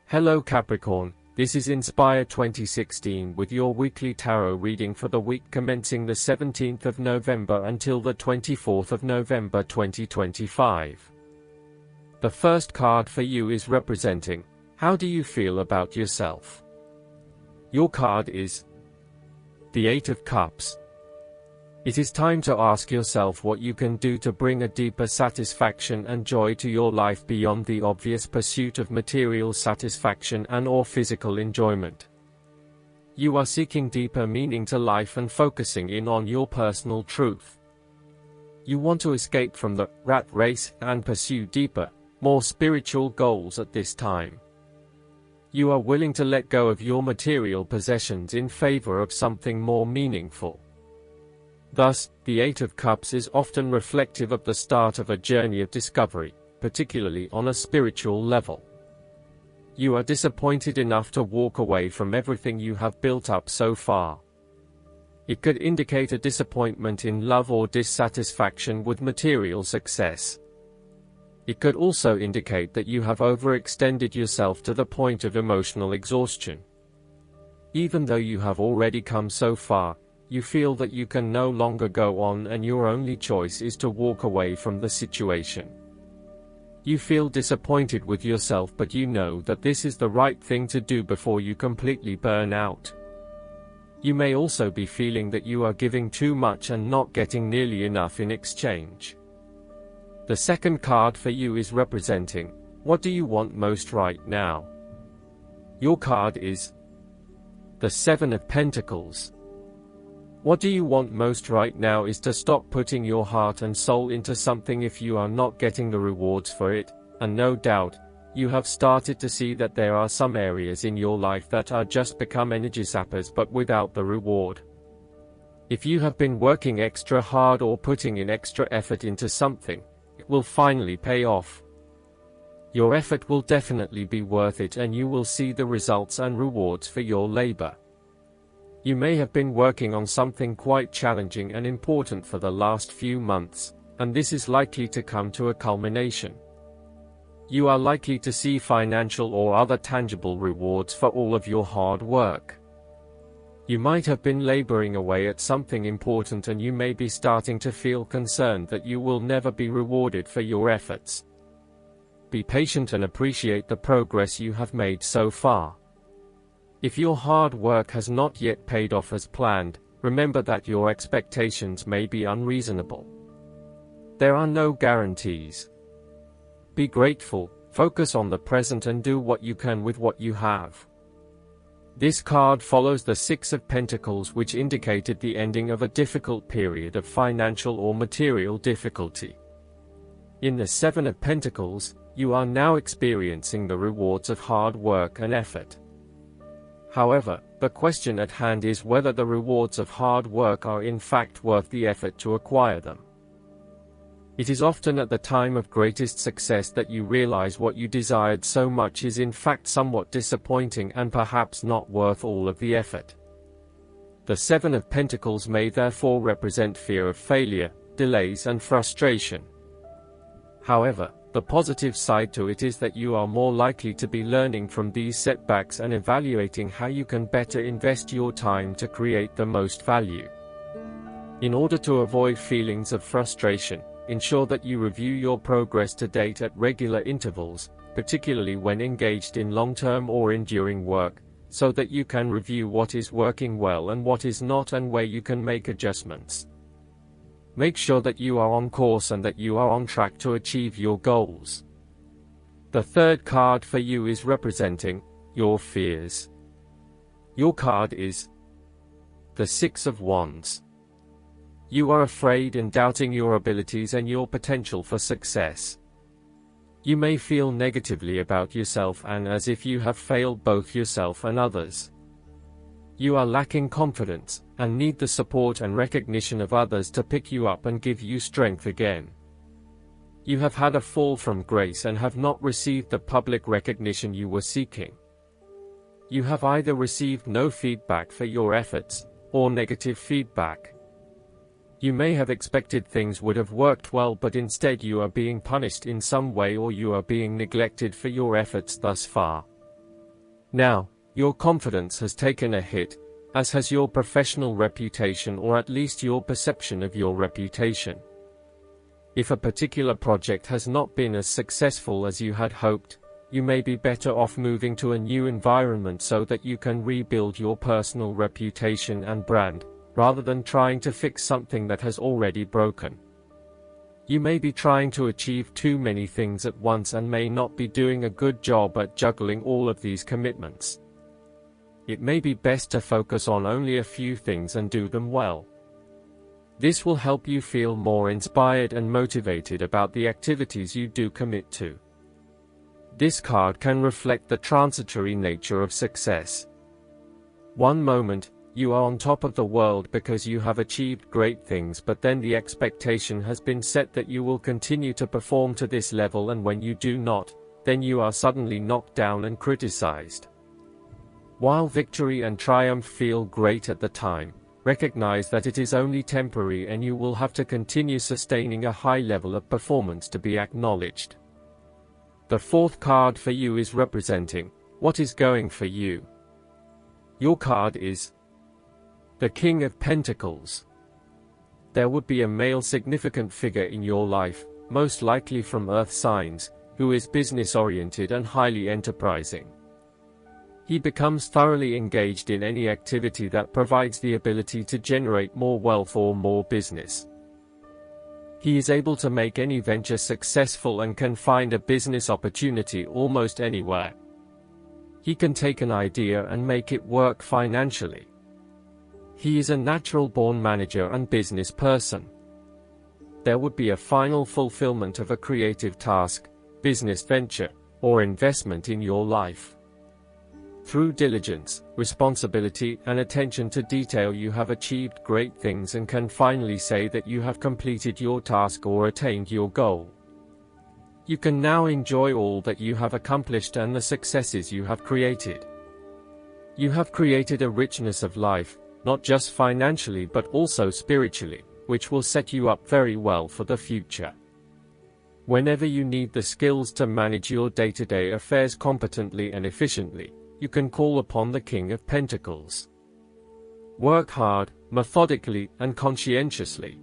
Hello Capricorn, this is Inspire 2016 with your weekly tarot reading for the week commencing the 17th of November until the 24th of November 2025. The first card for you is representing, how do you feel about yourself? Your card is the Eight of Cups. It is time to ask yourself what you can do to bring a deeper satisfaction and joy to your life beyond the obvious pursuit of material satisfaction and/or physical enjoyment. You are seeking deeper meaning to life and focusing in on your personal truth. You want to escape from the rat race and pursue deeper, more spiritual goals at this time. You are willing to let go of your material possessions in favor of something more meaningful. Thus, the Eight of Cups is often reflective of the start of a journey of discovery, particularly on a spiritual level. You are disappointed enough to walk away from everything you have built up so far. It could indicate a disappointment in love or dissatisfaction with material success. It could also indicate that you have overextended yourself to the point of emotional exhaustion. Even though you have already come so far, you feel that you can no longer go on and your only choice is to walk away from the situation. You feel disappointed with yourself, but you know that this is the right thing to do before you completely burn out. You may also be feeling that you are giving too much and not getting nearly enough in exchange. The second card for you is representing, what do you want most right now? Your card is the Seven of Pentacles. What do you want most right now is to stop putting your heart and soul into something if you are not getting the rewards for it, and no doubt, you have started to see that there are some areas in your life that are just become energy zappers but without the reward. If you have been working extra hard or putting in extra effort into something, it will finally pay off. Your effort will definitely be worth it and you will see the results and rewards for your labor. You may have been working on something quite challenging and important for the last few months, and this is likely to come to a culmination. You are likely to see financial or other tangible rewards for all of your hard work. You might have been laboring away at something important and you may be starting to feel concerned that you will never be rewarded for your efforts. Be patient and appreciate the progress you have made so far. If your hard work has not yet paid off as planned, remember that your expectations may be unreasonable. There are no guarantees. Be grateful, focus on the present and do what you can with what you have. This card follows the Six of Pentacles, which indicated the ending of a difficult period of financial or material difficulty. In the Seven of Pentacles, you are now experiencing the rewards of hard work and effort. However, the question at hand is whether the rewards of hard work are in fact worth the effort to acquire them. It is often at the time of greatest success that you realize what you desired so much is in fact somewhat disappointing and perhaps not worth all of the effort. The Seven of Pentacles may therefore represent fear of failure, delays and frustration. However, the positive side to it is that you are more likely to be learning from these setbacks and evaluating how you can better invest your time to create the most value. In order to avoid feelings of frustration, ensure that you review your progress to date at regular intervals, particularly when engaged in long-term or enduring work, so that you can review what is working well and what is not and where you can make adjustments. Make sure that you are on course and that you are on track to achieve your goals. The third card for you is representing your fears. Your card is the Six of Wands. You are afraid and doubting your abilities and your potential for success. You may feel negatively about yourself and as if you have failed both yourself and others. You are lacking confidence, and need the support and recognition of others to pick you up and give you strength again. You have had a fall from grace and have not received the public recognition you were seeking. You have either received no feedback for your efforts, or negative feedback. You may have expected things would have worked well, but instead you are being punished in some way or you are being neglected for your efforts thus far. Now, your confidence has taken a hit, as has your professional reputation, or at least your perception of your reputation. If a particular project has not been as successful as you had hoped, you may be better off moving to a new environment so that you can rebuild your personal reputation and brand, rather than trying to fix something that has already broken. You may be trying to achieve too many things at once and may not be doing a good job at juggling all of these commitments. It may be best to focus on only a few things and do them well. This will help you feel more inspired and motivated about the activities you do commit to. This card can reflect the transitory nature of success. One moment, you are on top of the world because you have achieved great things, but then the expectation has been set that you will continue to perform to this level, and when you do not, then you are suddenly knocked down and criticized. While victory and triumph feel great at the time, recognize that it is only temporary and you will have to continue sustaining a high level of performance to be acknowledged. The fourth card for you is representing what is going for you. Your card is the King of Pentacles. There would be a male significant figure in your life, most likely from earth signs, who is business-oriented and highly enterprising. He becomes thoroughly engaged in any activity that provides the ability to generate more wealth or more business. He is able to make any venture successful and can find a business opportunity almost anywhere. He can take an idea and make it work financially. He is a natural-born manager and business person. There would be a final fulfillment of a creative task, business venture, or investment in your life. Through diligence, responsibility, and attention to detail, you have achieved great things and can finally say that you have completed your task or attained your goal. You can now enjoy all that you have accomplished and the successes you have created. You have created a richness of life, not just financially but also spiritually, which will set you up very well for the future. Whenever you need the skills to manage your day-to-day affairs competently and efficiently, you can call upon the King of Pentacles. Work hard, methodically, and conscientiously.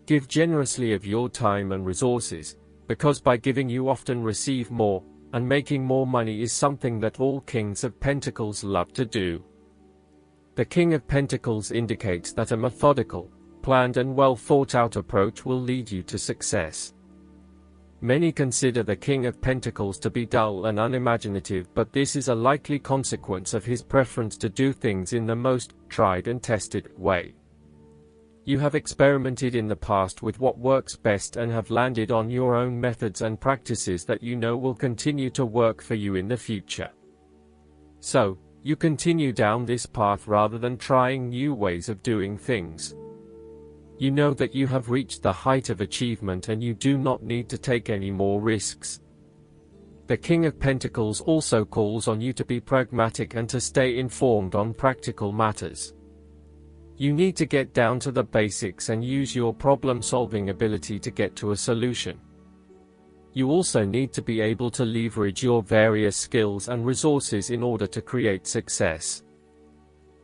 Give generously of your time and resources, because by giving you often receive more, and making more money is something that all Kings of Pentacles love to do. The King of Pentacles indicates that a methodical, planned and well thought out approach will lead you to success. Many consider the King of Pentacles to be dull and unimaginative, but this is a likely consequence of his preference to do things in the most tried and tested way. You have experimented in the past with what works best and have landed on your own methods and practices that you know will continue to work for you in the future. So, you continue down this path rather than trying new ways of doing things. You know that you have reached the height of achievement and you do not need to take any more risks. The King of Pentacles also calls on you to be pragmatic and to stay informed on practical matters. You need to get down to the basics and use your problem-solving ability to get to a solution. You also need to be able to leverage your various skills and resources in order to create success.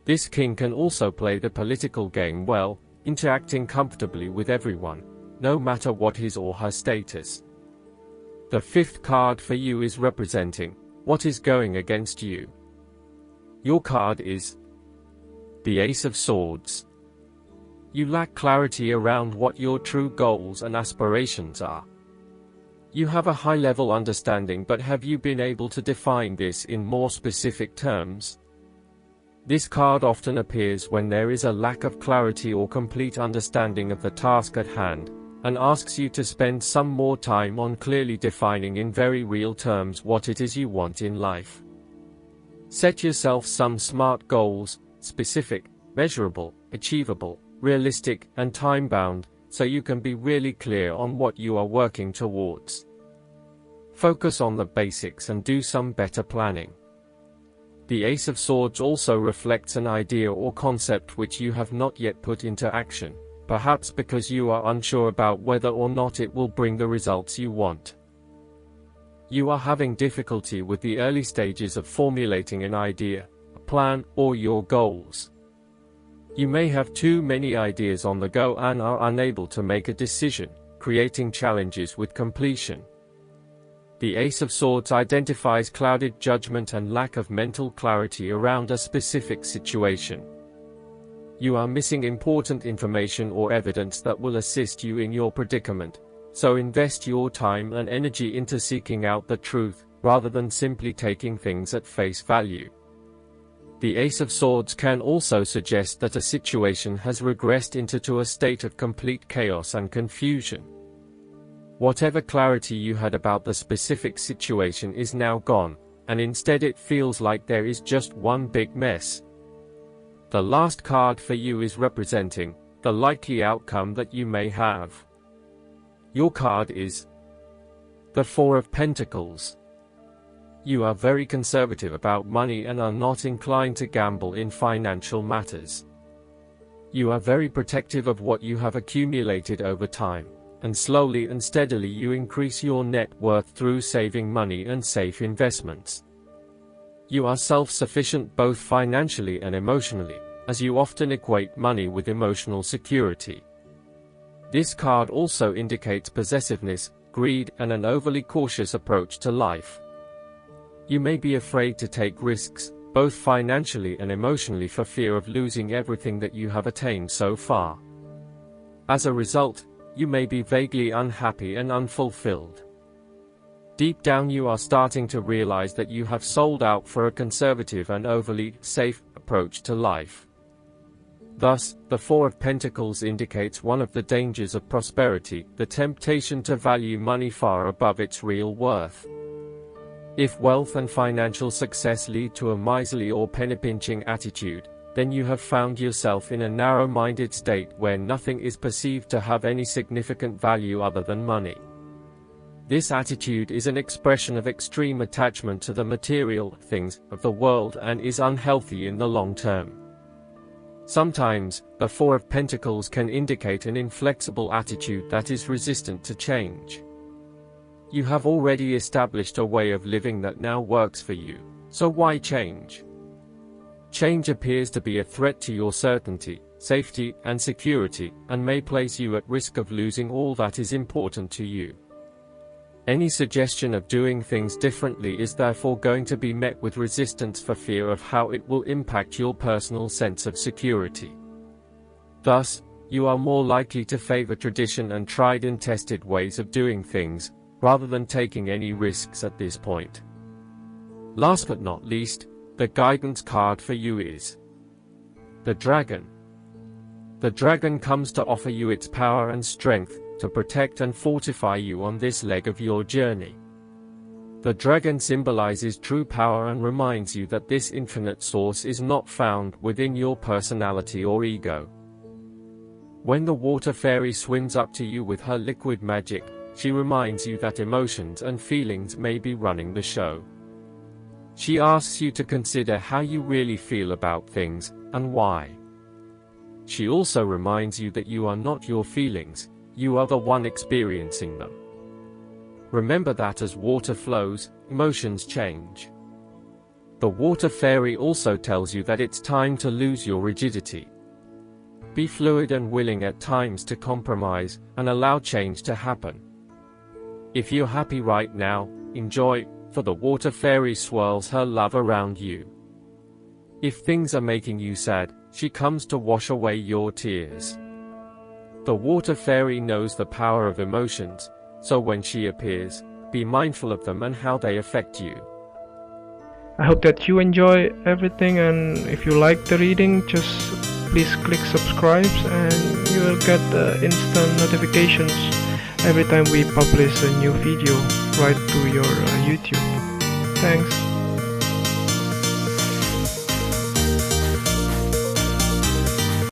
This king can also play the political game well, interacting comfortably with everyone, no matter what his or her status. The fifth card for you is representing what is going against you. Your card is the Ace of Swords. You lack clarity around what your true goals and aspirations are. You have a high-level understanding, but have you been able to define this in more specific terms? This card often appears when there is a lack of clarity or complete understanding of the task at hand, and asks you to spend some more time on clearly defining in very real terms what it is you want in life. Set yourself some SMART goals, specific, measurable, achievable, realistic, and time-bound, so you can be really clear on what you are working towards. Focus on the basics and do some better planning. The Ace of Swords also reflects an idea or concept which you have not yet put into action, perhaps because you are unsure about whether or not it will bring the results you want. You are having difficulty with the early stages of formulating an idea, a plan, or your goals. You may have too many ideas on the go and are unable to make a decision, creating challenges with completion. The Ace of Swords identifies clouded judgment and lack of mental clarity around a specific situation. You are missing important information or evidence that will assist you in your predicament, so invest your time and energy into seeking out the truth, rather than simply taking things at face value. The Ace of Swords can also suggest that a situation has regressed into a state of complete chaos and confusion. Whatever clarity you had about the specific situation is now gone, and instead it feels like there is just one big mess. The last card for you is representing the likely outcome that you may have. Your card is the Four of Pentacles. You are very conservative about money and are not inclined to gamble in financial matters. You are very protective of what you have accumulated over time, and slowly and steadily you increase your net worth through saving money and safe investments. You are self-sufficient both financially and emotionally, as you often equate money with emotional security. This card also indicates possessiveness, greed, and an overly cautious approach to life. You may be afraid to take risks, both financially and emotionally, for fear of losing everything that you have attained so far. As a result, you may be vaguely unhappy and unfulfilled. Deep down you are starting to realize that you have sold out for a conservative and overly safe approach to life. Thus, the Four of Pentacles indicates one of the dangers of prosperity, the temptation to value money far above its real worth. If wealth and financial success lead to a miserly or penny-pinching attitude, then you have found yourself in a narrow-minded state where nothing is perceived to have any significant value other than money. This attitude is an expression of extreme attachment to the material things of the world and is unhealthy in the long term. Sometimes, the Four of Pentacles can indicate an inflexible attitude that is resistant to change. You have already established a way of living that now works for you, so why change? Change appears to be a threat to your certainty, safety, and security, and may place you at risk of losing all that is important to you. Any suggestion of doing things differently is therefore going to be met with resistance for fear of how it will impact your personal sense of security. Thus, you are more likely to favor tradition and tried and tested ways of doing things, rather than taking any risks at this point. Last but not least, the guidance card for you is the Dragon. The Dragon comes to offer you its power and strength to protect and fortify you on this leg of your journey. The Dragon symbolizes true power and reminds you that this infinite source is not found within your personality or ego. When the Water Fairy swims up to you with her liquid magic, she reminds you that emotions and feelings may be running the show. She asks you to consider how you really feel about things, and why. She also reminds you that you are not your feelings, you are the one experiencing them. Remember that as water flows, emotions change. The Water Fairy also tells you that it's time to lose your rigidity. Be fluid and willing at times to compromise, and allow change to happen. If you're happy right now, enjoy, for the Water Fairy swirls her love around you. If things are making you sad, she comes to wash away your tears. The Water Fairy knows the power of emotions, so when she appears, be mindful of them and how they affect you. I hope that you enjoy everything, and if you like the reading, just please click subscribe and you will get the instant notifications every time we publish a new video right to your YouTube. Thanks.